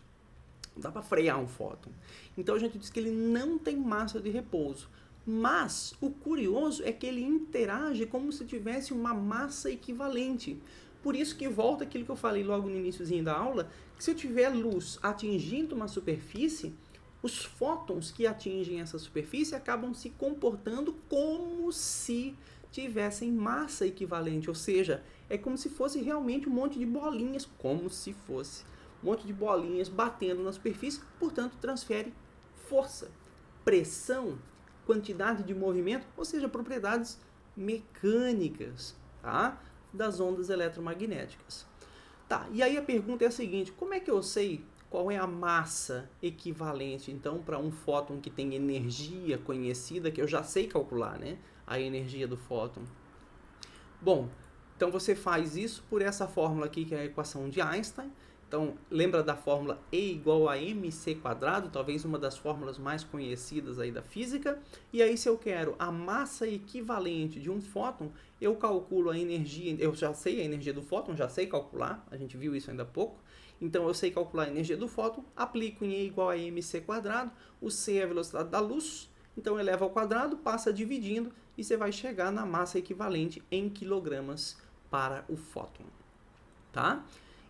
Não dá para frear um fóton. Então a gente diz que ele não tem massa de repouso. Mas o curioso é que ele interage como se tivesse uma massa equivalente. Por isso que volta aquilo que eu falei logo no iniciozinho da aula, que se eu tiver luz atingindo uma superfície, os fótons que atingem essa superfície acabam se comportando como se tivessem massa equivalente, ou seja, é como se fosse realmente um monte de bolinhas, batendo na superfície, portanto transfere força, pressão, quantidade de movimento, ou seja, propriedades mecânicas, tá? Das ondas eletromagnéticas. Tá, e aí a pergunta é a seguinte: como é que eu sei qual é a massa equivalente, então, para um fóton que tem energia conhecida, que eu já sei calcular, né? A energia do fóton. Bom, então você faz isso por essa fórmula aqui, que é a equação de Einstein. Então, lembra da fórmula E igual a mc², talvez uma das fórmulas mais conhecidas aí da física. E aí, se eu quero a massa equivalente de um fóton, eu calculo a energia, eu já sei a energia do fóton, já sei calcular, a gente viu isso ainda há pouco. Então, eu sei calcular a energia do fóton, aplico em E igual a mc², o c é a velocidade da luz, então eleva ao quadrado, passa dividindo, e você vai chegar na massa equivalente em quilogramas para o fóton, tá?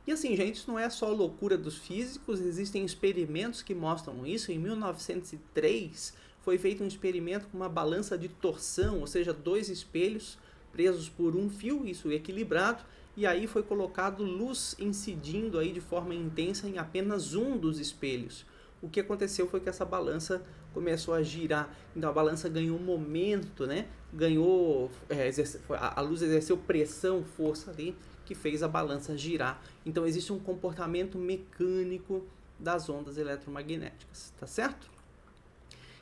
E assim, gente, isso não é só loucura dos físicos, existem experimentos que mostram isso. Em 1903 foi feito um experimento com uma balança de torção, ou seja, dois espelhos presos por um fio, isso equilibrado, e aí foi colocado luz incidindo aí de forma intensa em apenas um dos espelhos. O que aconteceu foi que essa balança começou a girar, então a balança ganhou momento, né? A luz exerceu pressão, força ali, que fez a balança girar. Então existe um comportamento mecânico das ondas eletromagnéticas, tá certo?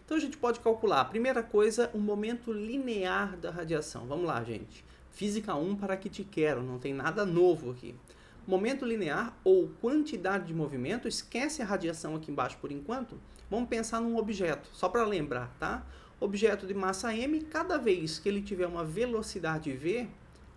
Então a gente pode calcular, primeira coisa, o momento linear da radiação. Vamos lá, gente. Física 1 para que te quero, não tem nada novo aqui. Momento linear ou quantidade de movimento, esquece a radiação aqui embaixo por enquanto. Vamos pensar num objeto, só para lembrar, tá? Objeto de massa m, cada vez que ele tiver uma velocidade v,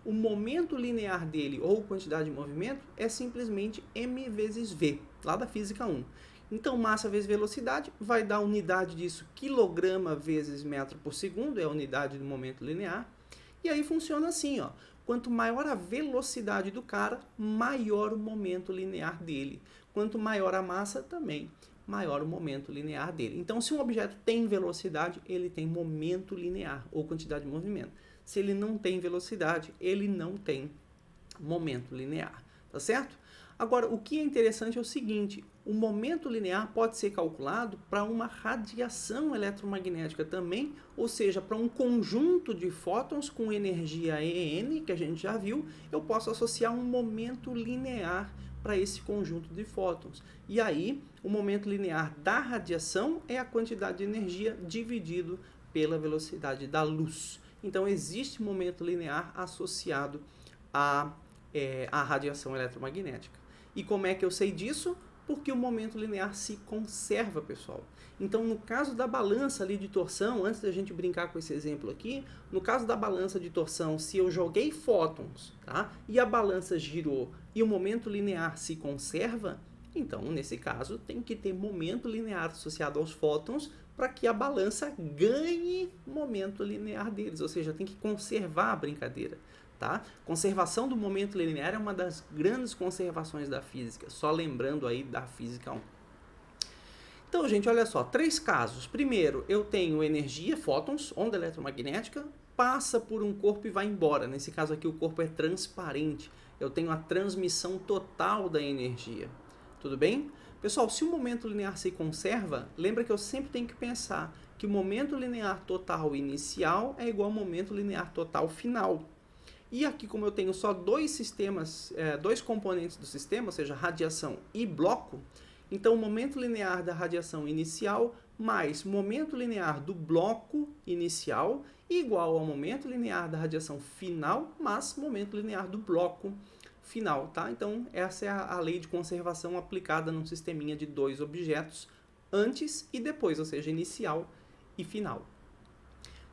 o momento linear dele, ou quantidade de movimento, é simplesmente m vezes v, lá da física 1. Então, massa vezes velocidade vai dar a unidade disso, quilograma vezes metro por segundo, é a unidade do momento linear. E aí funciona assim, ó. Quanto maior a velocidade do cara, maior o momento linear dele. Quanto maior a massa, também maior o momento linear dele. Então, se um objeto tem velocidade, ele tem momento linear, ou quantidade de movimento. Se ele não tem velocidade, ele não tem momento linear, tá certo? Agora, o que é interessante é o seguinte, o momento linear pode ser calculado para uma radiação eletromagnética também, ou seja, para um conjunto de fótons com energia EN, que a gente já viu, eu posso associar um momento linear para esse conjunto de fótons. E aí, o momento linear da radiação é a quantidade de energia dividido pela velocidade da luz. Então, existe momento linear associado à radiação eletromagnética. E como é que eu sei disso? Porque o momento linear se conserva, pessoal. Então, no caso da balança ali de torção, antes da gente brincar com esse exemplo aqui, no caso da balança de torção, se eu joguei fótons, tá? E a balança girou e o momento linear se conserva, então, nesse caso, tem que ter momento linear associado aos fótons para que a balança ganhe momento linear deles, ou seja, tem que conservar a brincadeira. Tá? Conservação do momento linear é uma das grandes conservações da física, só lembrando aí da física 1. Então, gente, olha só, 3 casos. Primeiro, eu tenho energia, fótons, onda eletromagnética, passa por um corpo e vai embora. Nesse caso aqui, o corpo é transparente. Eu tenho a transmissão total da energia. Tudo bem? Pessoal, se o momento linear se conserva, lembra que eu sempre tenho que pensar que o momento linear total inicial é igual ao momento linear total final. E aqui, como eu tenho só dois componentes do sistema, ou seja, radiação e bloco, então o momento linear da radiação inicial mais momento linear do bloco inicial igual ao momento linear da radiação final mais momento linear do bloco final, tá? Então, essa é a lei de conservação aplicada num sisteminha de 2 objetos antes e depois, ou seja, inicial e final.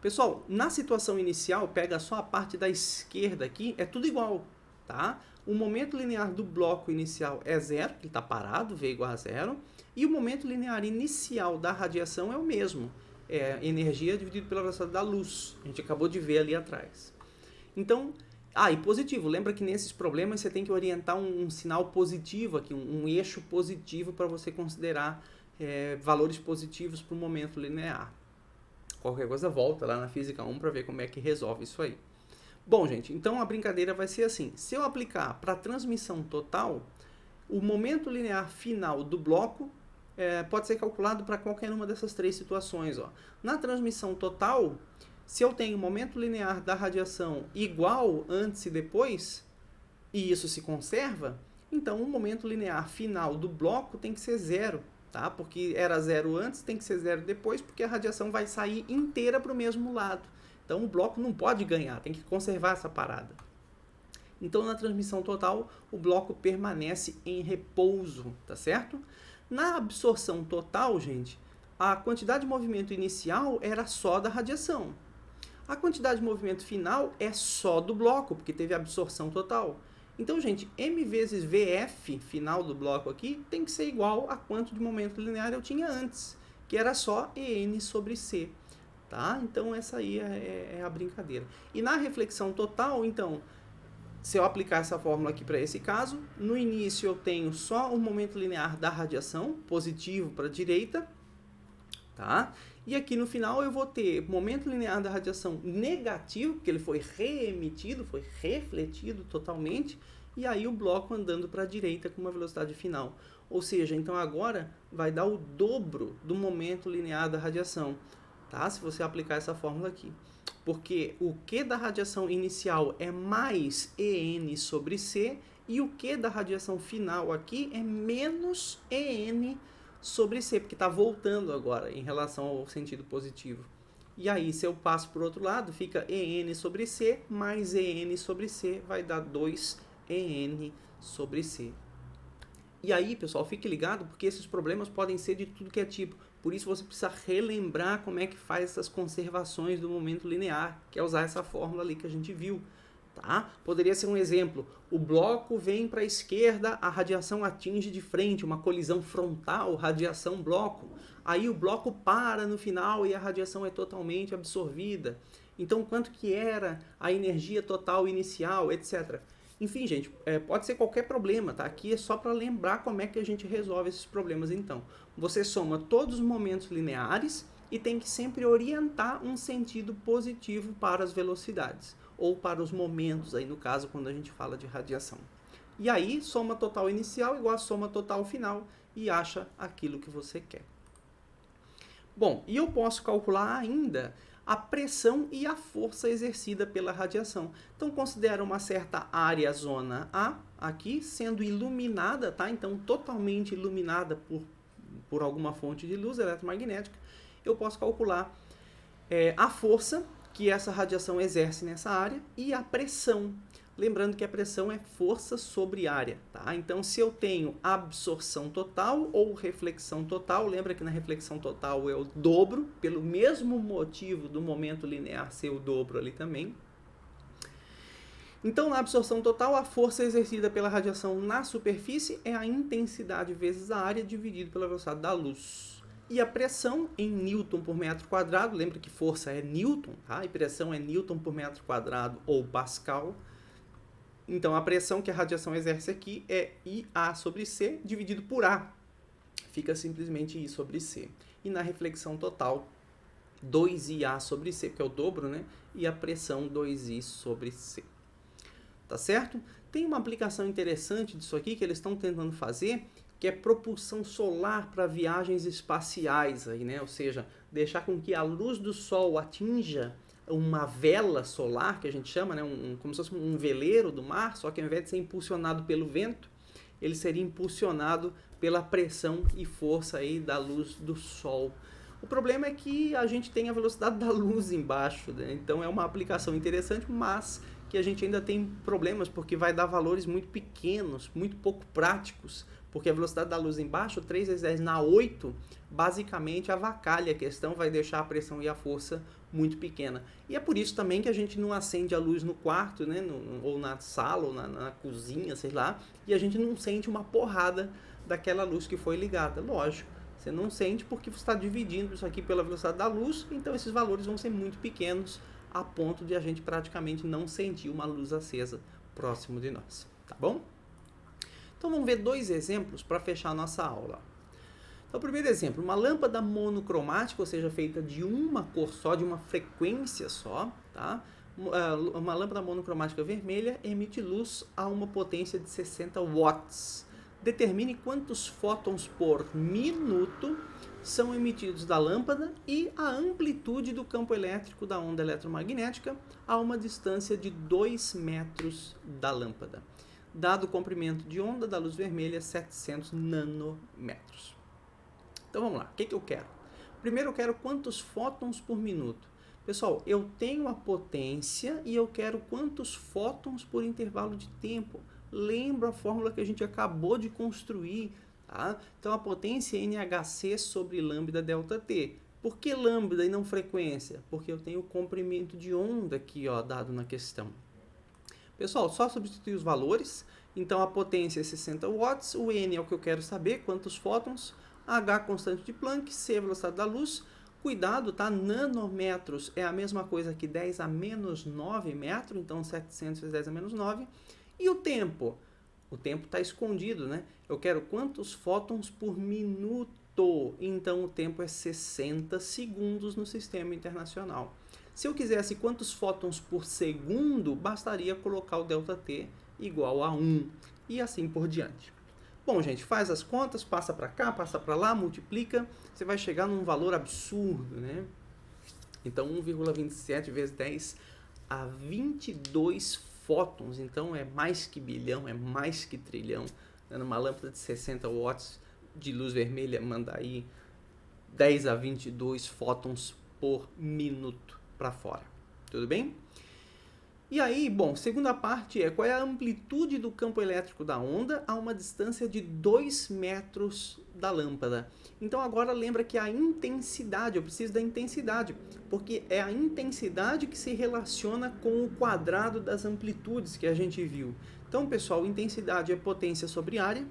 Pessoal, na situação inicial, pega só a parte da esquerda aqui, é tudo igual, tá? O momento linear do bloco inicial é 0, ele está parado, V igual a 0, e o momento linear inicial da radiação é o mesmo, é energia dividido pela velocidade da luz, a gente acabou de ver ali atrás. Então, e positivo, lembra que nesses problemas você tem que orientar um sinal positivo aqui, um eixo positivo para você considerar valores positivos para o momento linear. Qualquer coisa volta lá na física 1 para ver como é que resolve isso aí. Bom, gente, então a brincadeira vai ser assim. Se eu aplicar para a transmissão total, o momento linear final do bloco pode ser calculado para qualquer uma dessas 3 situações. Ó. Na transmissão total, se eu tenho momento linear da radiação igual antes e depois, e isso se conserva, então o momento linear final do bloco tem que ser 0. Tá? Porque era 0 antes, tem que ser 0 depois, porque a radiação vai sair inteira para o mesmo lado. Então o bloco não pode ganhar, tem que conservar essa parada. Então na transmissão total, o bloco permanece em repouso, tá certo? Na absorção total, gente, a quantidade de movimento inicial era só da radiação. A quantidade de movimento final é só do bloco, porque teve absorção total. Então, gente, m vezes vf, final do bloco aqui, tem que ser igual a quanto de momento linear eu tinha antes, que era só en sobre c. Tá? Então, essa aí é a brincadeira. E na reflexão total, então, se eu aplicar essa fórmula aqui para esse caso, no início eu tenho só o momento linear da radiação, positivo para a direita, tá? E aqui no final eu vou ter momento linear da radiação negativo, porque ele foi reemitido, foi refletido totalmente, e aí o bloco andando para a direita com uma velocidade final. Ou seja, então agora vai dar o dobro do momento linear da radiação, tá? Se você aplicar essa fórmula aqui. Porque o Q da radiação inicial é mais En sobre C, e o Q da radiação final aqui é menos En sobre C, porque está voltando agora em relação ao sentido positivo. E aí, se eu passo para o outro lado, fica En sobre C mais En sobre C, vai dar 2En sobre C. E aí, pessoal, fique ligado, porque esses problemas podem ser de tudo que é tipo. Por isso você precisa relembrar como é que faz essas conservações do momento linear, que é usar essa fórmula ali que a gente viu. Tá? Poderia ser um exemplo, o bloco vem para a esquerda, a radiação atinge de frente, uma colisão frontal, radiação bloco. Aí o bloco para no final e a radiação é totalmente absorvida. Então quanto que era a energia total inicial, etc. Enfim, gente, pode ser qualquer problema, tá? Aqui é só para lembrar como é que a gente resolve esses problemas então. Você soma todos os momentos lineares e tem que sempre orientar um sentido positivo para as velocidades, ou para os momentos, aí no caso, quando a gente fala de radiação. E aí, soma total inicial igual a soma total final e acha aquilo que você quer. Bom, e eu posso calcular ainda a pressão e a força exercida pela radiação. Então, considera uma certa área, zona A, aqui, sendo iluminada, tá? Então, totalmente iluminada por alguma fonte de luz eletromagnética. Eu posso calcular a força que essa radiação exerce nessa área e a pressão. Lembrando que a pressão é força sobre área, tá? Então, se eu tenho absorção total ou reflexão total, lembra que na reflexão total eu dobro, pelo mesmo motivo do momento linear ser o dobro ali também. Então, na absorção total, a força exercida pela radiação na superfície é a intensidade vezes a área dividido pela velocidade da luz. E a pressão em Newton por metro quadrado, lembra que força é Newton, tá? E pressão é Newton por metro quadrado ou Pascal. Então, a pressão que a radiação exerce aqui é IA sobre C dividido por A. Fica simplesmente I sobre C. E na reflexão total, 2IA sobre C, que é o dobro, né? E a pressão 2I sobre C. Tá certo? Tem uma aplicação interessante disso aqui que eles estão tentando fazer, que é propulsão solar para viagens espaciais, aí, né? Ou seja, deixar com que a luz do Sol atinja uma vela solar, que a gente chama, né? Como se fosse um veleiro do mar, só que ao invés de ser impulsionado pelo vento, ele seria impulsionado pela pressão e força aí da luz do Sol. O problema é que a gente tem a velocidade da luz embaixo, né? Então é uma aplicação interessante, mas que a gente ainda tem problemas, porque vai dar valores muito pequenos, muito pouco práticos, porque a velocidade da luz embaixo, 3 vezes 10 na 8, basicamente avacalha a questão, vai deixar a pressão e a força muito pequena. E é por isso também que a gente não acende a luz no quarto, né, ou na sala, ou na cozinha, sei lá, e a gente não sente uma porrada daquela luz que foi ligada. Lógico, você não sente porque você está dividindo isso aqui pela velocidade da luz, então esses valores vão ser muito pequenos, a ponto de a gente praticamente não sentir uma luz acesa próximo de nós, tá bom? Então vamos ver dois exemplos para fechar a nossa aula. Então, o primeiro exemplo, uma lâmpada monocromática, ou seja, feita de uma cor só, de uma frequência só, tá? Uma lâmpada monocromática vermelha emite luz a uma potência de 60 watts. Determine quantos fótons por minuto são emitidos da lâmpada e a amplitude do campo elétrico da onda eletromagnética a uma distância de 2 metros da lâmpada, dado o comprimento de onda da luz vermelha 700 nanômetros. Então vamos lá, o que eu quero? Primeiro eu quero quantos fótons por minuto. Pessoal, eu tenho a potência e eu quero quantos fótons por intervalo de tempo. Lembra a fórmula que a gente acabou de construir, tá? Então a potência é NHC sobre lambda delta T. Por que lambda e não frequência? Porque eu tenho o comprimento de onda aqui, ó, dado na questão. Pessoal, só substituir os valores. Então a potência é 60 watts, o N é o que eu quero saber, quantos fótons, H constante de Planck, C velocidade da luz. Cuidado, tá? Nanômetros é a mesma coisa que 10 a menos 9 metros, então 700 vezes 10 a menos 9. E o tempo? O tempo está escondido, né? Eu quero quantos fótons por minuto, então o tempo é 60 segundos no sistema internacional. Se eu quisesse quantos fótons por segundo, bastaria colocar o ΔT igual a 1 e assim por diante. Bom, gente, faz as contas, passa para cá, passa para lá, multiplica, você vai chegar num valor absurdo, né? Então, 1,27 vezes 10 a 22 fótons, então é mais que bilhão, é mais que trilhão. Numa lâmpada de 60 watts de luz vermelha, manda aí 10 a 22 fótons por minuto para fora. Tudo bem? E aí, bom, segunda parte é qual é a amplitude do campo elétrico da onda a uma distância de 2 metros da lâmpada. Então agora lembra que a intensidade, eu preciso da intensidade, porque é a intensidade que se relaciona com o quadrado das amplitudes que a gente viu. Então, pessoal, intensidade é potência sobre área.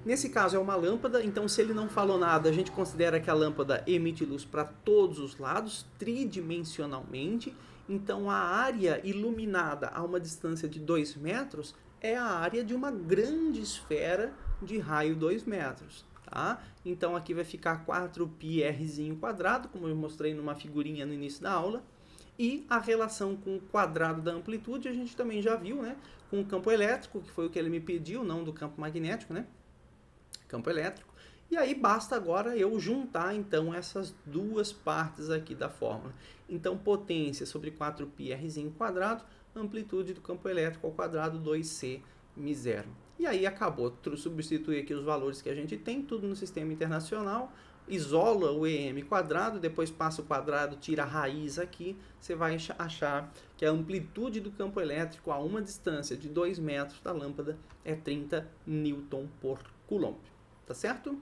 Nesse caso é uma lâmpada, então se ele não falou nada, a gente considera que a lâmpada emite luz para todos os lados, tridimensionalmente. Então a área iluminada a uma distância de 2 metros é a área de uma grande esfera de raio 2 metros. Tá? Então aqui vai ficar 4πr², como eu mostrei numa figurinha no início da aula. E a relação com o quadrado da amplitude a gente também já viu, né? Com o campo elétrico, que foi o que ele me pediu, não do campo magnético, né? Campo elétrico. E aí basta agora eu juntar então essas duas partes aqui da fórmula. Então potência sobre 4πr², amplitude do campo elétrico ao quadrado 2c⁻⁴. E aí acabou. Substituir aqui os valores que a gente tem, tudo no sistema internacional, isola o EM², depois passa o quadrado, tira a raiz aqui, você vai achar que a amplitude do campo elétrico a uma distância de 2 metros da lâmpada é 30 Newton por Coulomb. Tá certo?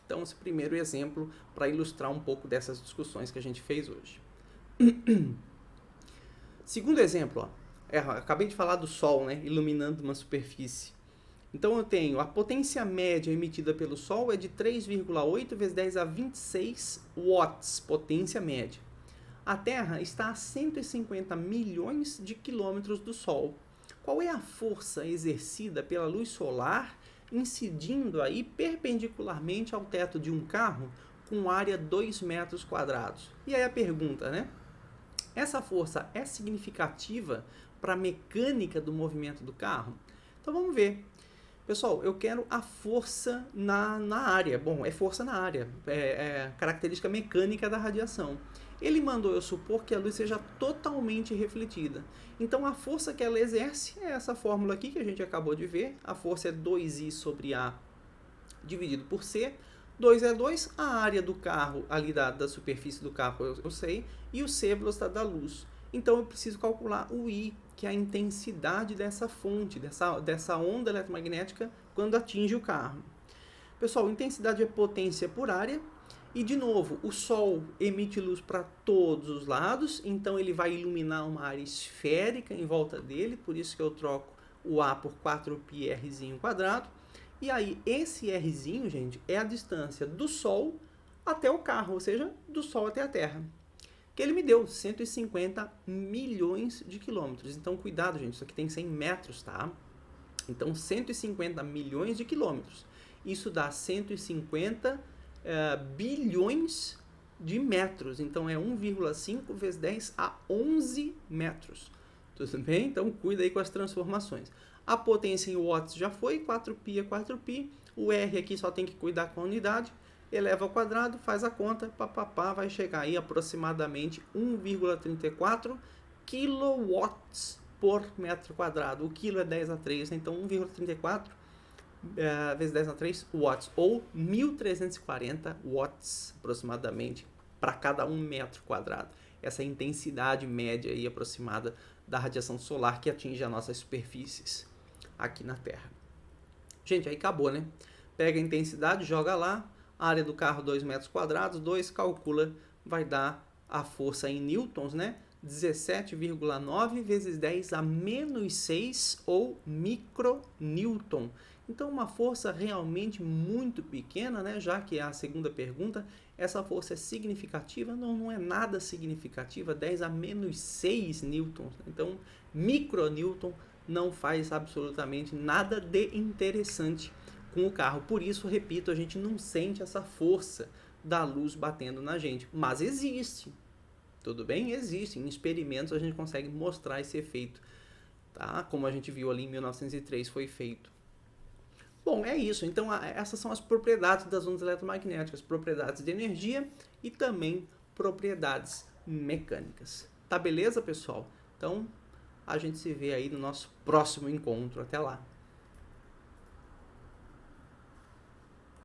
Então, esse primeiro exemplo para ilustrar um pouco dessas discussões que a gente fez hoje. Segundo exemplo, ó, acabei de falar do Sol, né, iluminando uma superfície. Então, eu tenho a potência média emitida pelo Sol é de 3,8 vezes 10 a 26 watts, potência média. A Terra está a 150 milhões de quilômetros do Sol. Qual é a força exercida pela luz solar incidindo aí perpendicularmente ao teto de um carro com área 2 metros quadrados? E aí a pergunta, né? Essa força é significativa para a mecânica do movimento do carro? Então vamos ver. Pessoal, eu quero a força na área. Bom, é força na área, é característica mecânica da radiação. Ele mandou eu supor que a luz seja totalmente refletida. Então a força que ela exerce é essa fórmula aqui que a gente acabou de ver. A força é 2I sobre A dividido por C. 2 é 2, a área do carro, ali da superfície do carro eu sei, e o C é a velocidade da luz. Então eu preciso calcular o I, que é a intensidade dessa fonte, dessa onda eletromagnética quando atinge o carro. Pessoal, intensidade é potência por área. E, de novo, o Sol emite luz para todos os lados, então ele vai iluminar uma área esférica em volta dele, por isso que eu troco o A por 4πr². E aí, esse Rzinho, gente, é a distância do Sol até o carro, ou seja, do Sol até a Terra. Que ele me deu 150 milhões de quilômetros. Então, cuidado, gente, isso aqui tem 100 metros, tá? Então, 150 milhões de quilômetros. Isso dá 150 bilhões de metros. Então, é 1,5 vezes 10 a 11 metros. Tudo bem? Então, cuida aí com as transformações. A potência em watts já foi, 4π é 4π. O R aqui só tem que cuidar com a unidade. Eleva ao quadrado, faz a conta, papapá, vai chegar aí aproximadamente 1,34 kW por metro quadrado. O quilo é 10 a 3, então 1,34 vezes 10 a 3 watts, ou 1.340 watts aproximadamente para cada 1 metro quadrado. Essa é a intensidade média aí aproximada da radiação solar que atinge as nossas superfícies aqui na Terra. Gente, aí acabou, né? Pega a intensidade, joga lá, área do carro 2 metros quadrados, 2, calcula, vai dar a força em newtons, né? 17,9 vezes 10 a menos 6 ou micronewton. Então, uma força realmente muito pequena, né? Já que é a segunda pergunta, essa força é significativa? Não, não é nada significativa, 10 a menos 6 newtons. Então, micronewton não faz absolutamente nada de interessante com o carro. Por isso, repito, a gente não sente essa força da luz batendo na gente. Mas existe. Tudo bem? Existe. Em experimentos a gente consegue mostrar esse efeito. Tá? Como a gente viu ali em 1903 foi feito. Bom, é isso. Então, essas são as propriedades das ondas eletromagnéticas. Propriedades de energia e também propriedades mecânicas. Tá beleza, pessoal? Então, a gente se vê aí no nosso próximo encontro. Até lá!